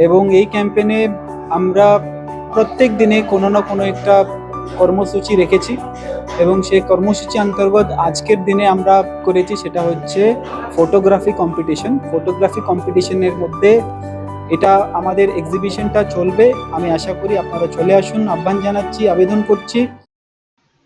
এবং এই ক্যাম্পেনে আমরা প্রত্যেক দিনে কোনো না কোনো একটা কর্মসূচি রেখেছি এবং সেই কর্মসূচি অন্তর্গত আজকের দিনে আমরা করেছি সেটা হচ্ছে ফটোগ্রাফি কম্পিটিশনের মধ্যে এটা আমাদের এক্সিবিশনটা চলবে। আমি আশা করি আপনারা চলে আসুন, আহ্বান জানাচ্ছি, আবেদন করছি।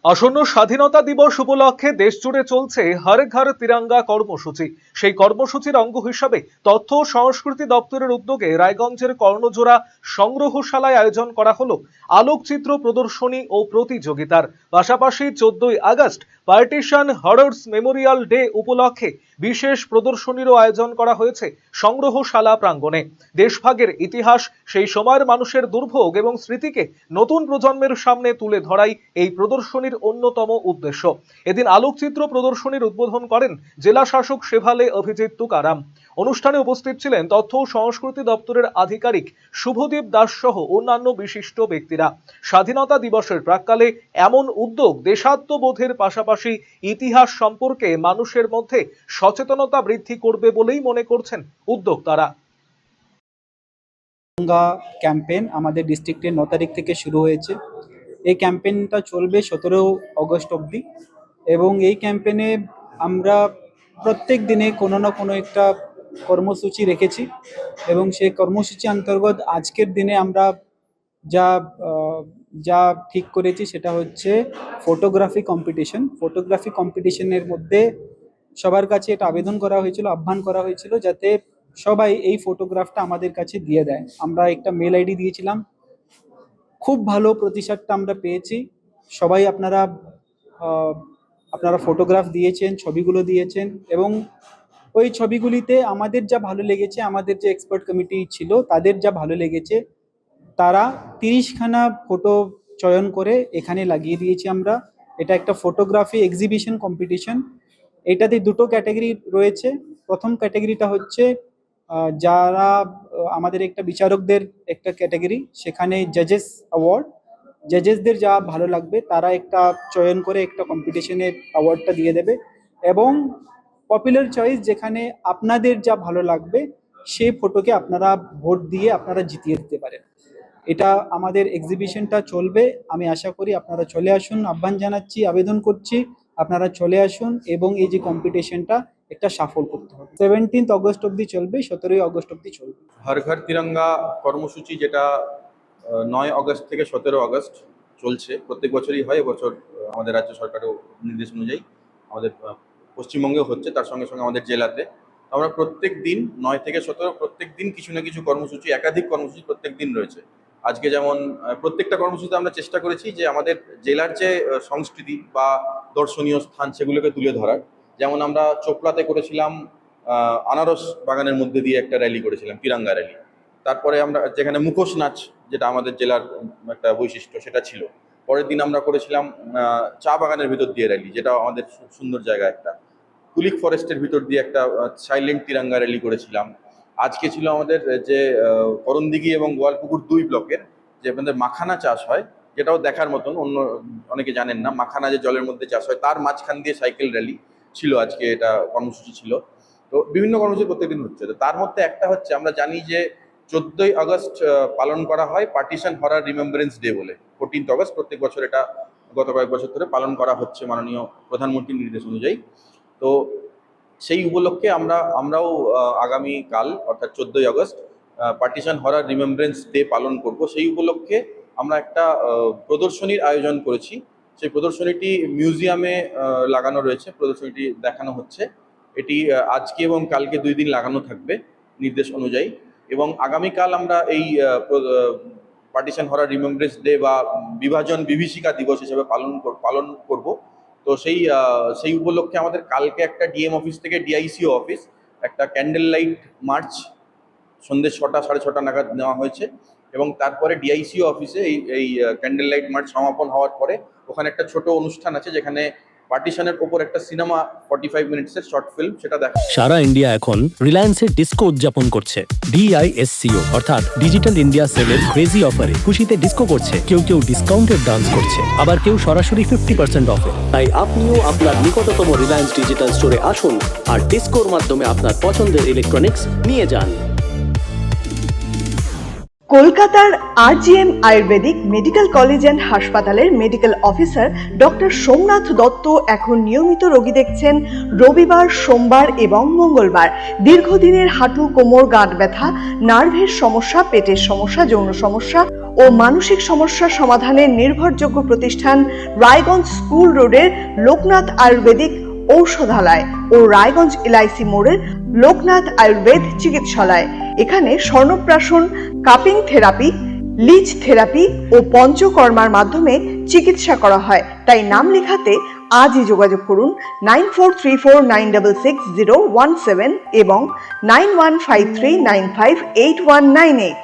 আসন্ন স্বাধীনতা দিবস উপলক্ষে দেশজুড়ে চলছে হর ঘর তিরঙ্গা কর্মসূচি। সেই কর্মসূচির অঙ্গ হিসাবে তথ্য ও সংস্কৃতি দপ্তরের উদ্যোগে রায়গঞ্জের কর্ণজোড়া সংগ্রহশালায় আয়োজন করা হলো আলোকচিত্র প্রদর্শনী ও প্রতিযোগিতার। পাশাপাশি 14ই আগস্ট পার্টিশন হররস মেমোরিয়াল ডে উপলক্ষে বিশেষ প্রদর্শনীরও আয়োজন করা হয়েছে সংগ্রহশালা প্রাঙ্গণে। দেশভাগের ইতিহাস, সেই সময়ের মানুষের দুর্ভোগ এবং স্মৃতিকে নতুন প্রজন্মের সামনে তুলে ধরাই এই প্রদর্শনীর অন্যতম উদ্দেশ্য। এদিন আলোকচিত্র প্রদর্শনীর উদ্বোধন করেন জেলা শাসক সেভালে অভিজিৎ তুকারাম। অনুষ্ঠানে উপস্থিত ছিলেন তথ্য ও সংস্কৃতি দপ্তরের আধিকারিক শুভদীপ দাস সহ অন্যান্য বিশিষ্ট ব্যক্তিরা। স্বাধীনতা দিবসের প্রাক্কালে এমন উদ্যোগ দেশাত্মবোধের পাশাপাশি ইতিহাস সম্পর্কে মানুষের মধ্যে সচেতনতা বৃদ্ধি করবে বলেই মনে করছেন উদ্যোক্তারা। তিরঙ্গা ক্যাম্পেইন আমাদের ডিস্ট্রিক্টের 9 তারিখ থেকে শুরু হয়েছে। এই ক্যাম্পেইনটা চলবে 17 অগস্ট অবধি এবং এই ক্যাম্পেইনে আমরা প্রত্যেক দিনে কোনো না কোনো একটা কর্মসূচি রেখেছি এবং সেই কর্মসূচি অন্তর্গত আজকের দিনে আমরা যা যা ঠিক করেছি সেটা হচ্ছে ফটোগ্রাফি কম্পিটিশনের মধ্যে সবার কাছে এটা আবেদন করা হয়েছিল, আহ্বান করা হয়েছিল যাতে সবাই এই ফটোগ্রাফটা আমাদের কাছে দিয়ে দেয়। আমরা একটা মেল আইডি দিয়েছিলাম, খুব ভালো প্রতিসাদটা আমরা পেয়েছি। সবাই আপনারা ফটোগ্রাফ দিয়েছেন, ছবিগুলো দিয়েছেন এবং ওই ছবিগুলিতে আমাদের যা ভালো লেগেছে, আমাদের যে এক্সপার্ট কমিটি ছিল তাদের যা ভালো লেগেছে, তারা 30খানা ফটো চয়ন করে এখানে লাগিয়ে দিয়েছি আমরা। এটা একটা ফটোগ্রাফি এক্সিবিশন কম্পিটিশন। এটাতে দুটো ক্যাটাগরি রয়েছে। প্রথম ক্যাটাগরিটা হচ্ছে যারা আমাদের একটা বিচারকদের একটা ক্যাটাগরি, সেখানে জাজেস অ্যাওয়ার্ড, জাজেসদের যা ভালো লাগবে তারা একটা চয়ন করে একটা কম্পিটিশনের অ্যাওয়ার্ডটা দিয়ে দেবে এবং পপুলার চয়েস যেখানে আপনাদের যা ভালো লাগবে সেই ফটোকে আপনারা ভোট দিয়ে আপনারা জিতিয়ে দিতে পারেন। এটা আমাদের এক্সিবিশনটা চলবে। আমি আশা করি আপনারা চলে আসুন, আহ্বান জানাচ্ছি, আবেদন করছি, আপনারা চলে আসুন এবং এই যে কম্পিটিশনটা একটা সফল করতে হবে। 17 অগস্ট অবধি চলবে, 17 অগস্ট অবধি চলবে। হর ঘর তিরঙ্গা কর্মসূচি যেটা 9 অগস্ট থেকে 17 অগস্ট চলছে, প্রত্যেক বছরই হয়। এবছর আমাদের রাজ্য সরকারের নির্দেশ অনুযায়ী আমাদের পশ্চিমবঙ্গেও হচ্ছে, তার সঙ্গে সঙ্গে আমাদের জেলাতে। আমরা প্রত্যেক দিন 9 থেকে 17 প্রত্যেক দিন কিছু না কিছু কর্মসূচি, একাধিক কর্মসূচি প্রত্যেক দিন রয়েছে। আজকে যেমন প্রত্যেকটা কর্মসূচিতে আমরা চেষ্টা করেছি যে আমাদের জেলার যে সংস্কৃতি বা দর্শনীয় স্থান সেগুলোকে তুলে ধরার। যেমন আমরা চোপড়াতে করেছিলাম আনারস বাগানের মধ্যে দিয়ে একটা র্যালি করেছিলাম, তিরঙ্গা র্যালি। তারপরে আমরা যেখানে মুখোশ নাচ, যেটা আমাদের জেলার একটা বৈশিষ্ট্য, সেটা ছিল। পরের দিন আমরা করেছিলাম চা বাগানের ভিতর দিয়ে র্যালি, যেটা আমাদের সুন্দর জায়গা একটা। কুলিক ফরেস্টের ভিতর দিয়ে একটা সাইলেন্ট তিরঙ্গা র্যালি করেছিলাম। আজকে ছিল আমাদের যে করণদিঘি এবং গোয়ালপুকুর 2 ব্লকের যে আমাদের মাখানা চাষ হয়, যেটাও দেখার মতন, অনেকে জানেন না, মাখানা যে জলের মধ্যে চাষ হয় তার মাঝখান দিয়ে সাইকেল র্যালি ছিল আজকে, এটা কর্মসূচি ছিল। তো বিভিন্ন কর্মসূচি প্রত্যেকদিন হচ্ছে। তো তার মধ্যে একটা হচ্ছে, আমরা জানি যে 14ই আগস্ট পালন করা হয় পার্টিশন হরর রিমেম্বারেন্স ডে বলে। 14 অগস্ট প্রত্যেক বছর এটা গত কয়েক বছর ধরে পালন করা হচ্ছে মাননীয় প্রধানমন্ত্রীর নির্দেশ অনুযায়ী। তো সেই উপলক্ষে আমরাও আগামীকাল অর্থাৎ 14ই August partition horror remembrance day পালন করব। সেই উপলক্ষে আমরা একটা প্রদর্শনীর আয়োজন করেছি। সেই প্রদর্শনীটি মিউজিয়ামে লাগানো রয়েছে, প্রদর্শনীটি দেখানো হচ্ছে। এটি আজকে এবং কালকে 2 দিন লাগানো থাকবে নির্দেশ অনুযায়ী। এবং আগামীকাল আমরা এই পার্টিশন হরর রিমেম্বারেন্স ডে বা বিভাজন বিভীষিকা দিবস হিসেবে পালন করব। তো সেই উপলক্ষে আমাদের কালকে একটা ডিএম অফিস থেকে ডিআইসিও অফিস একটা ক্যান্ডেল লাইট মার্চ সন্ধ্যে 6টা 6:30 নাগাদ নেওয়া হয়েছে এবং তারপরে ডিআইসিও অফিসে এই ক্যান্ডেল লাইট মার্চ সমাপন হওয়ার পরে ওখানে একটা ছোট অনুষ্ঠান আছে, যেখানে পার্টিশনের ওপর একটা সিনেমা 45 মিনিটসের শর্ট ফিল্ম, সেটা দেখা। সারা ইন্ডিয়া এখন রিলায়েন্সের ডিস্কো উদযাপন করছে। ডিআইএসসিও অর্থাৎ ডিজিটাল ইন্ডিয়া সেলের ক্রেজি অফারে খুশিতে ডিস্কো করছে। কেউ ডিসকাউন্টেড ডান্স করছে, আবার কেউ সরাসরি 50% অফে। তাই আপনিও আপনার নিকটতম রিলায়েন্স ডিজিটাল স্টোরে আসুন আর ডিস্কোর মাধ্যমে আপনার পছন্দের ইলেকট্রনিক্স নিয়ে যান। কলকাতার RGM Ayurvedic medical college and হাসপাতালের medical officer doctor Somnath Datta এখন নিয়মিত রোগী দেখছেন রবিবার, সোমবার এবং মঙ্গলবার। দীর্ঘদিনের হাঁটু, কোমর, গাঁট ব্যথা, নার্ভের সমস্যা, পেটের সমস্যা, যৌন সমস্যা ও মানসিক সমস্যা সমাধানের নির্ভরযোগ্য প্রতিষ্ঠান রায়গঞ্জ স্কুল রোডের লোকনাথ আয়ুর্বেদিক ঔষধালয় ও রায়গঞ্জ এলআইসি মোড়ের লোকনাথ আয়ুর্বেদ চিকিৎসালয়। এখানে স্বর্ণপ্রাশন, কাপিং থেরাপি, লিচ থেরাপি ও পঞ্চকর্মার মাধ্যমে চিকিৎসা করা হয়। তাই নাম লেখাতে আজই যোগাযোগ করুন 9434966017 এবং 9153958198।